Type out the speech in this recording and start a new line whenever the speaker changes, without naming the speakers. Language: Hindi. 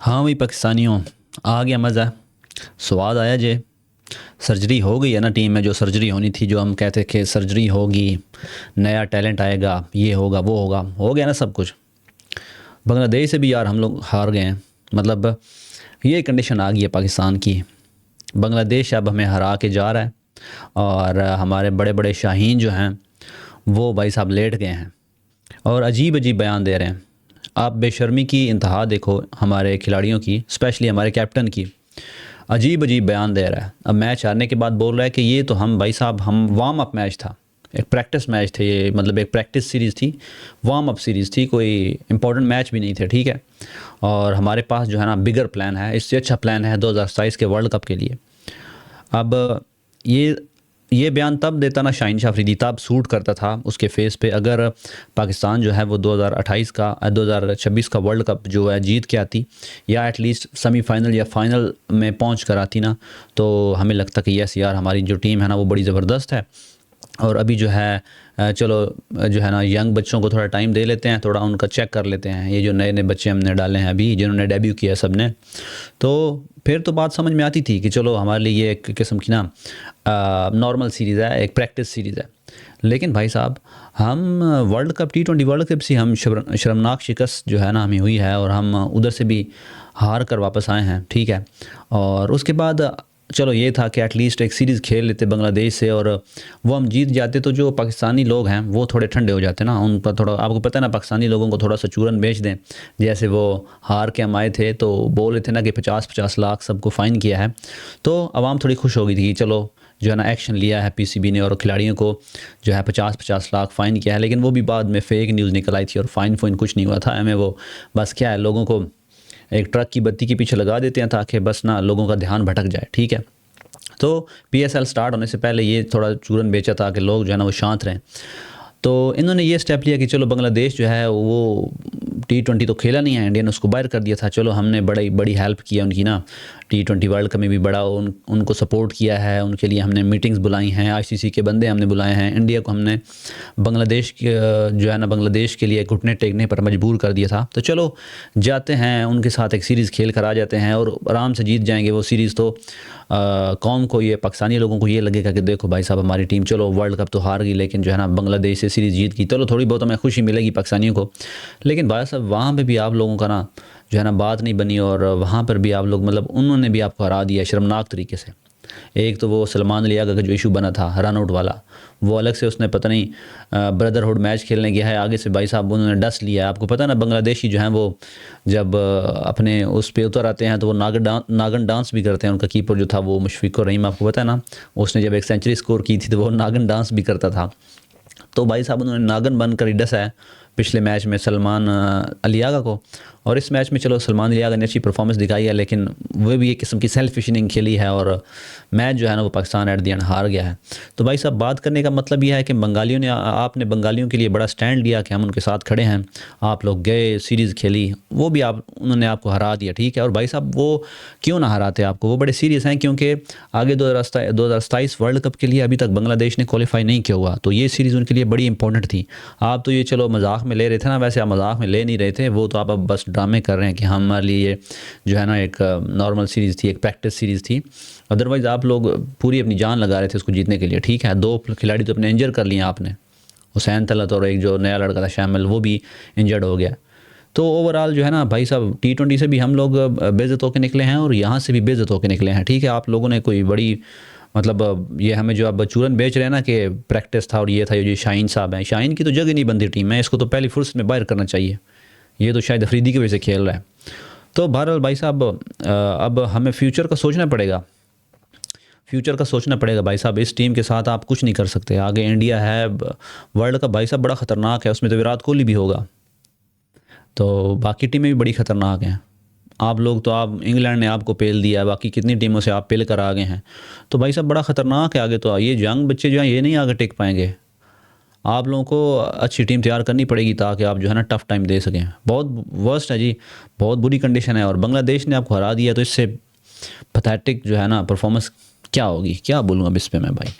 हाँ भाई पाकिस्तानियों, आ गया मज़ा। स्वाद आया जे। सर्जरी हो गई है ना टीम में, जो सर्जरी होनी थी, जो हम कहते कि सर्जरी होगी, नया टैलेंट आएगा, ये होगा वो होगा, हो गया ना सब कुछ। बांग्लादेश से भी यार हम लोग हार गए हैं। मतलब ये कंडीशन आ गई है पाकिस्तान की। बांग्लादेश अब हमें हरा के जा रहा है और हमारे बड़े बड़े शाहीन जो हैं वो भाई साहब लेट गए हैं और अजीब अजीब बयान दे रहे हैं। आप बेशर्मी की इंतहा देखो हमारे खिलाड़ियों की, स्पेशली हमारे कैप्टन की। अजीब अजीब बयान दे रहा है। अब मैच हारने के बाद बोल रहा है कि ये तो हम भाई साहब हम वार्म अप मैच था, एक प्रैक्टिस मैच थे ये, मतलब एक प्रैक्टिस सीरीज़ थी, वार्म अप सीरीज़ थी, कोई इंपॉर्टेंट मैच भी नहीं थे, ठीक है। और हमारे पास जो है ना बिगर प्लान है, इससे अच्छा प्लान है 2027 के वर्ल्ड कप के लिए। अब ये ये बयान तब देता ना शाहीन शाह अफरीदी, तब सूट करता था उसके फेस पे, अगर पाकिस्तान जो है वो 2028 का 2026 का वर्ल्ड कप जो है जीत के आती, या एटलीस्ट सेमीफाइनल या फाइनल में पहुंच कर आती ना, तो हमें लगता कि यस यार हमारी जो टीम है ना वो बड़ी ज़बरदस्त है। और अभी जो है चलो जो है ना यंग बच्चों को थोड़ा टाइम दे लेते हैं, थोड़ा उनका चेक कर लेते हैं। ये जो नए नए बच्चे हमने डाले हैं अभी, जिन्होंने डेब्यू किया सब ने, तो फिर तो बात समझ में आती थी कि चलो हमारे लिए ये एक किस्म की ना नॉर्मल सीरीज़ है, एक प्रैक्टिस सीरीज़ है। लेकिन भाई साहब हम world cup T20 world cup से हम शर्मनाक शिकस्त जो है ना हमें हुई है, और हम उधर से भी हार कर वापस आए हैं, ठीक है। और उसके बाद चलो ये था कि एटलीस्ट एक सीरीज़ खेल लेते बांग्लादेश से और वो हम जीत जाते, तो जो पाकिस्तानी लोग हैं वो थोड़े ठंडे हो जाते ना, उन पर थोड़ा, आपको पता है ना पाकिस्तानी लोगों को थोड़ा सा चूरन बेच दें। जैसे वो हार के हम आए थे तो बोल रहे थे ना कि 50-50 लाख सबको फ़ाइन किया है, तो आवाम थोड़ी खुश हो गई थी कि चलो जो है ना एक्शन लिया है पीसीबी ने और खिलाड़ियों को जो है 50-50 लाख फ़ाइन किया है। लेकिन वो भी बाद में फ़ेक न्यूज़ निकल आई थी और फ़ाइन कुछ नहीं हुआ था हमें। वो बस क्या है, लोगों को एक ट्रक की बत्ती के पीछे लगा देते हैं ताकि बस ना लोगों का ध्यान भटक जाए, ठीक है। तो पीएसएल स्टार्ट होने से पहले ये थोड़ा चूरन बेचा था कि लोग जो है ना वो शांत रहें। तो इन्होंने ये स्टेप लिया कि चलो बांग्लादेश जो है वो T20 तो खेला नहीं है, इंडिया ने उसको बाहर कर दिया था, चलो हमने बड़ी बड़ी हेल्प किया उनकी ना, T20 वर्ल्ड कप में भी बड़ा उनको सपोर्ट किया है, उनके लिए हमने मीटिंग्स बुलाई हैं, आईसीसी के बंदे हमने बुलाए हैं। इंडिया को हमने बांग्लादेश के जो है ना बांग्लादेश के लिए घुटने टेकने पर मजबूर कर दिया था, तो चलो जाते हैं उनके साथ एक सीरीज़ खेल कर आ जाते हैं और आराम से जीत जाएंगे वो सीरीज़। तो कौम को, ये पाकिस्तानी लोगों को ये लगेगा कि देखो भाई साहब हमारी टीम चलो वर्ल्ड कप तो हार गई, लेकिन जो है ना बांग्लादेश से सीरीज़ जीत गई, चलो थोड़ी बहुत हमें खुशी मिलेगी पाकिस्तानियों को। लेकिन भाई साहब वहाँ पे भी आप लोगों का ना जो है ना बात नहीं बनी, और वहाँ पर भी आप लोग, मतलब उन्होंने भी आपको हरा दिया शर्मनाक तरीके से। एक तो वो सलमान लियागा का जो इशू बना था रन आउट वाला, वो अलग से उसने पता नहीं ब्रदरहुड मैच खेलने गया है, आगे से भाई साहब उन्होंने डस लिया है। आपको पता ना बांग्लादेशी जो हैं वो जब अपने उस पे उतर आते हैं तो वो नागन डांस भी करते हैं। उनका कीपर जो था वो मुशफिकुर रहीम, आपको पता है ना, उसने जब एक सेंचुरी स्कोर की थी तो वो नागन डांस भी करता था। तो भाई साहब उन्होंने नागन बनकर ही डसा है पिछले मैच में सलमान लियागा को, और इस मैच में चलो सलमान लियागा ने अच्छी परफॉर्मेंस दिखाई है, लेकिन वो भी एक किस्म की सेल्फ इनिंग खेली है और मैच जो है ना वो पाकिस्तान एट द एंड हार गया है। तो भाई साहब बात करने का मतलब यह है कि बंगालियों ने, आपने बंगालियों के लिए बड़ा स्टैंड लिया कि हम उनके साथ खड़े हैं, आप लोग गए सीरीज़ खेली, वो भी उन्होंने आपको हरा दिया, ठीक है। और भाई साहब वो क्यों ना हराते आपको, वो बड़े सीरियस हैं, क्योंकि आगे 2027 वर्ल्ड कप के लिए अभी तक बांग्लादेश ने क्वालिफाई नहीं किया हुआ, तो ये सीरीज़ उनके लिए बड़ी इंपॉर्टेंट थी। आप तो ये चलो मजाक में ले रहे थे ना, वैसे आप मजाक में ले नहीं रहे थे, वो तो आप अब बस ड्रामे कर रहे हैं कि हमारे लिए ये जो है ना एक नॉर्मल सीरीज़ थी, एक प्रैक्टिस सीरीज़ थी। अदरवाइज़ आप लोग पूरी अपनी जान लगा रहे थे उसको जीतने के लिए, ठीक है। 2 खिलाड़ी तो अपने इंजर कर लिए आपने, हुसैन तलत और एक जो नया लड़का था शामिल, वो भी इंजर्ड हो गया। तो ओवरऑल जो है ना भाई साहब T20 से भी हम लोग बेइज्जत होकर निकले हैं और यहाँ से भी बेइज्जत होकर निकले हैं, ठीक है। आप लोगों ने कोई बड़ी, मतलब ये हमें जो अब चूरन बेच रहे हैं ना कि प्रैक्टिस था और ये था, ये जो शाहीन साहब हैं, शाहीन की तो जगह नहीं बनती टीम में, इसको तो पहली फुर्सत में बाहर करना चाहिए। ये तो शायद अफरीदी की वजह से खेल रहा है। तो बहरहाल भाई साहब अब हमें फ्यूचर का सोचना पड़ेगा, फ्यूचर का सोचना पड़ेगा भाई साहब। इस टीम के साथ आप कुछ नहीं कर सकते। आगे इंडिया है, वर्ल्ड कप भाई साहब बड़ा ख़तरनाक है, उसमें तो विराट कोहली भी होगा, तो बाकी टीमें भी बड़ी ख़तरनाक हैं। आप लोग तो, आप इंग्लैंड ने आपको पेल दिया है, बाकी कितनी टीमों से आप पेल कर आ गए हैं, तो भाई साहब बड़ा ख़तरनाक है आगे। तो ये यंग बच्चे जो हैं ये नहीं आगे टिक पाएंगे। आप लोगों को अच्छी टीम तैयार करनी पड़ेगी ताकि आप जो है ना टफ़ टाइम दे सकें। बहुत वर्स्ट है जी, बहुत बुरी कंडीशन है, और बांग्लादेश ने आपको हरा दिया, तो इससे पैथेटिक जो है ना परफॉर्मेंस क्या होगी, क्या बोलूँ अब इस पर मैं भाई।